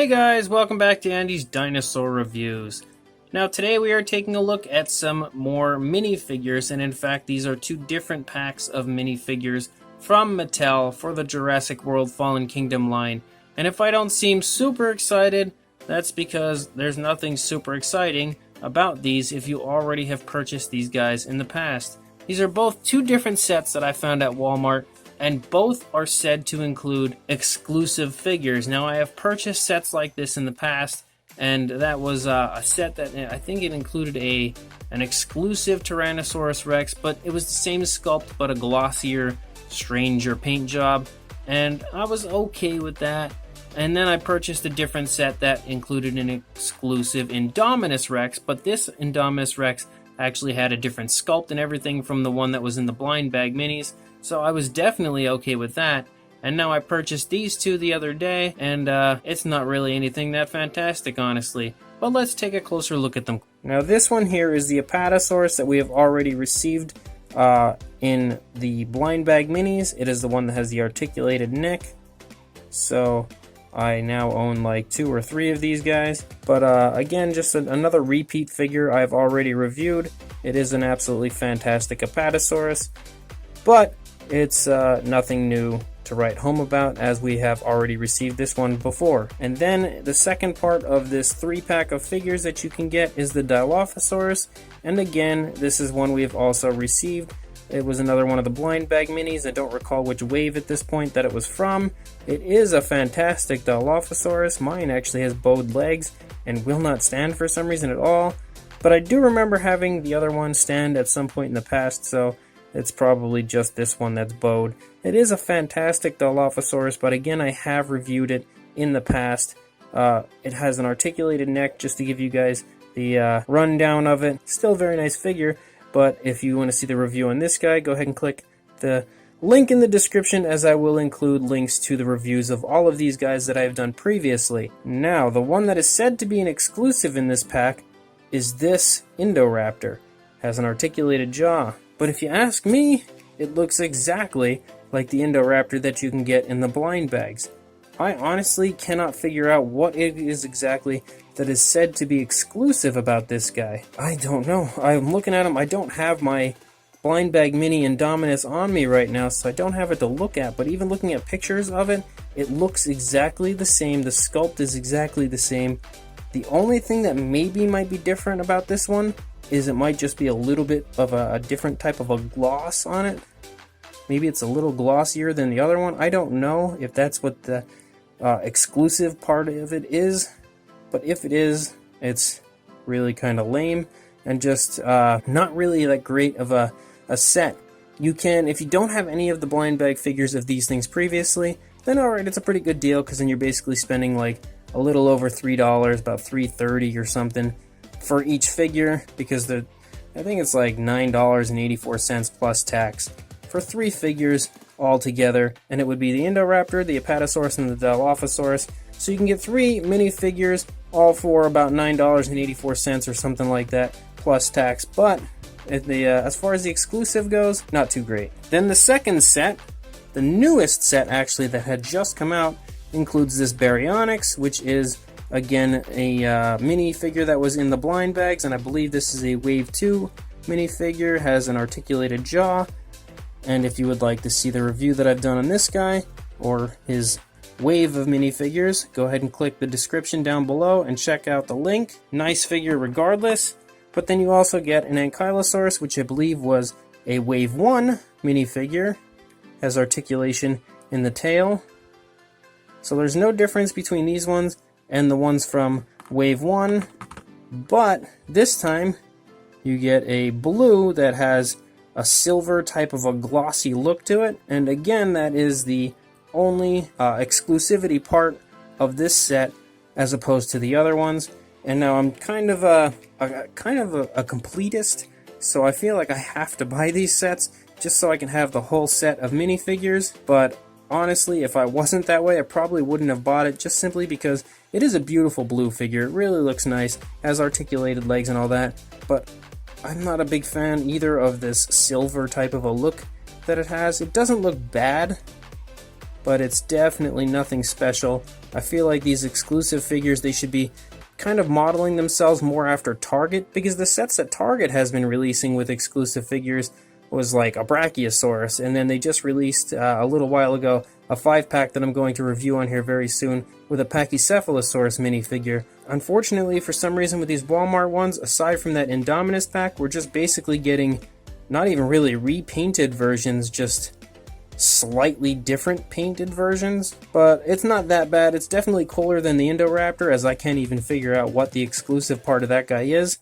Hey guys, welcome back to Andy's Dinosaur Reviews. Now today we are taking a look at some more minifigures, and in fact these are two different packs of minifigures from Mattel for the Jurassic World Fallen Kingdom line. And if I don't seem super excited, that's because there's nothing super exciting about these if you already have purchased these guys in the past. These are both two different sets that I found at Walmart, and both are said to include exclusive figures. Now, I have purchased sets like this in the past, and that was a set that I think it included an exclusive Tyrannosaurus Rex, but it was the same sculpt but a glossier, stranger paint job, and I was okay with that. And then I purchased a different set that included an exclusive Indominus Rex, but this Indominus Rex actually had a different sculpt and everything from the one that was in the blind bag minis. So I was definitely okay with that. And now I purchased these two the other day, and it's not really anything that fantastic, honestly. But let's take a closer look at them. Now this one here is the Apatosaurus that we have already received in the blind bag minis. It is the one that has the articulated neck. So I now own like 2 or 3 of these guys. But again, just another repeat figure I've already reviewed. It is an absolutely fantastic Apatosaurus, but it's nothing new to write home about, as we have already received this one before. And then the second part of this 3-pack of figures that you can get is the Dilophosaurus. And again, this is one we have also received. It was another one of the blind bag minis. I don't recall which wave at this point that it was from. It is a fantastic Dilophosaurus. Mine actually has bowed legs and will not stand for some reason at all. But I do remember having the other one stand at some point in the past, so it's probably just this one that's bowed. It is a fantastic Dilophosaurus, but again, I have reviewed it in the past. It has an articulated neck, just to give you guys the rundown of it. Still a very nice figure, but if you want to see the review on this guy, go ahead and click the link in the description, as I will include links to the reviews of all of these guys that I have done previously. Now, the one that is said to be an exclusive in this pack is this Indo Raptor. Has an articulated jaw. But if you ask me, it looks exactly like the Indo Raptor that you can get in the blind bags. I honestly cannot figure out what it is exactly that is said to be exclusive about this guy. I don't know. I'm looking at him. I don't have my blind bag mini Indominus on me right now, so I don't have it to look at. But even looking at pictures of it, it looks exactly the same. The sculpt is exactly the same. The only thing that maybe might be different about this one is it might just be a little bit of a different type of a gloss on it. Maybe it's a little glossier than the other one. I don't know if that's what the exclusive part of it is, but if it is, it's really kind of lame and just not really that great of a set. You can, if you don't have any of the blind bag figures of these things previously, then alright, it's a pretty good deal, because then you're basically spending like a little over $3, about $3.30 or something, for each figure, because I think it's like $9.84 plus tax for 3 figures all together, and it would be the Indo Raptor, the Apatosaurus, and the Dilophosaurus. So you can get 3 minifigures, all for about $9.84 or something like that, plus tax. But as far as the exclusive goes, not too great. Then the second set, the newest set actually that had just come out, includes this Baryonyx, which is again a minifigure that was in the blind bags, and I believe this is a Wave 2 minifigure. Has an articulated jaw, and if you would like to see the review that I've done on this guy, or his wave of minifigures, go ahead and click the description down below and check out the link. Nice figure regardless. But then you also get an Ankylosaurus, which I believe was a Wave 1 minifigure. Has articulation in the tail. So there's no difference between these ones and the ones from Wave 1, but this time you get a blue that has a silver type of a glossy look to it, and again, that is the only exclusivity part of this set as opposed to the other ones. And now I'm kind of a completist, so I feel like I have to buy these sets just so I can have the whole set of minifigures. But honestly, if I wasn't that way, I probably wouldn't have bought it, just simply because it is a beautiful blue figure. It really looks nice, has articulated legs and all that, but I'm not a big fan either of this silver type of a look that it has. It doesn't look bad, but it's definitely nothing special I feel like these exclusive figures, they should be kind of modeling themselves more after Target, because the sets that Target has been releasing with exclusive figures was like a Brachiosaurus, and then they just released a little while ago a 5-pack that I'm going to review on here very soon with a Pachycephalosaurus minifigure. Unfortunately, for some reason with these Walmart ones, aside from that Indominus pack, we're just basically getting not even really repainted versions, just slightly different painted versions. But it's not that bad. It's definitely cooler than the Indo Raptor, as I can't even figure out what the exclusive part of that guy is.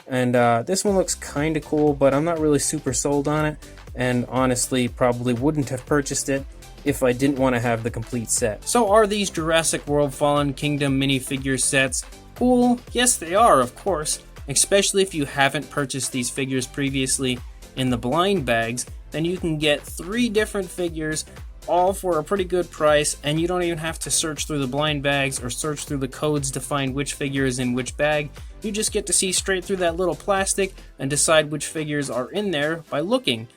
And this one looks kind of cool, but I'm not really super sold on it, and honestly probably wouldn't have purchased it if I didn't want to have the complete set. So are these Jurassic World Fallen Kingdom minifigure sets cool? Yes, they are, of course, especially if you haven't purchased these figures previously in the blind bags. Then you can get 3 different figures, all for a pretty good price, and you don't even have to search through the blind bags or search through the codes to find which figure is in which bag. You just get to see straight through that little plastic and decide which figures are in there by looking.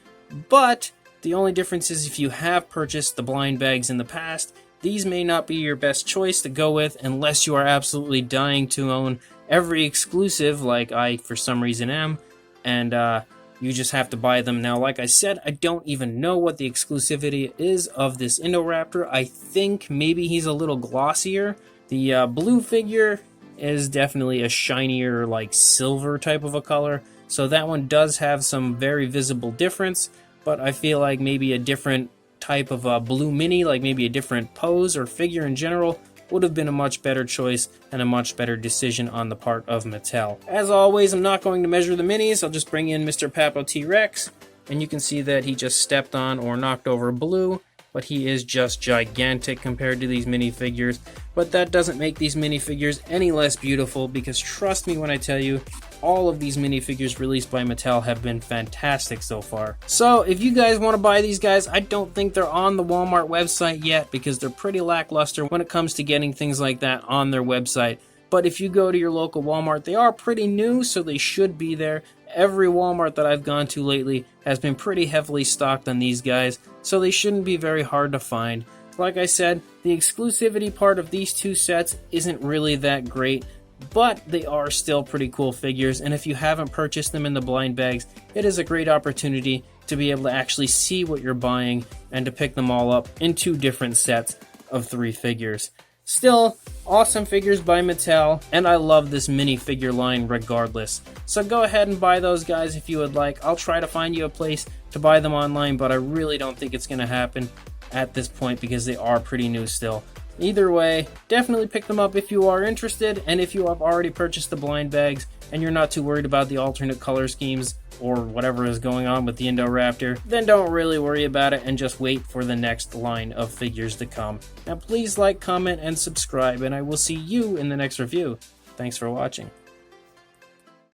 But the only difference is if you have purchased the blind bags in the past, these may not be your best choice to go with unless you are absolutely dying to own every exclusive, like I for some reason am, and you just have to buy them. Now, like I said, I don't even know what the exclusivity is of this Indo Raptor. I think maybe he's a little glossier. The blue figure is definitely a shinier, like silver type of a color, so that one does have some very visible difference, but I feel like maybe a different type of blue mini, like maybe a different pose or figure in general, would have been a much better choice and a much better decision on the part of Mattel. As always, I'm not going to measure the minis. I'll just bring in Mr. Apatosaurus Rex, and you can see that he just stepped on or knocked over Blue, but he is just gigantic compared to these minifigures. But that doesn't make these minifigures any less beautiful, because trust me when I tell you, all of these minifigures released by Mattel have been fantastic so far. So if you guys want to buy these guys, I don't think they're on the Walmart website yet, because they're pretty lackluster when it comes to getting things like that on their website. But if you go to your local Walmart, they are pretty new, so they should be there. Every Walmart that I've gone to lately has been pretty heavily stocked on these guys, so they shouldn't be very hard to find. Like I said, the exclusivity part of these 2 sets isn't really that great, but they are still pretty cool figures, and if you haven't purchased them in the blind bags, it is a great opportunity to be able to actually see what you're buying and to pick them all up in 2 different sets of 3 figures. Still, awesome figures by Mattel, and I love this minifigure line regardless. So go ahead and buy those guys if you would like. I'll try to find you a place to buy them online, but I really don't think it's going to happen at this point because they are pretty new still. Either way, definitely pick them up if you are interested, and if you have already purchased the blind bags and you're not too worried about the alternate color schemes or whatever is going on with the Indo Raptor, then don't really worry about it and just wait for the next line of figures to come. Now please like, comment, and subscribe, and I will see you in the next review. Thanks for watching.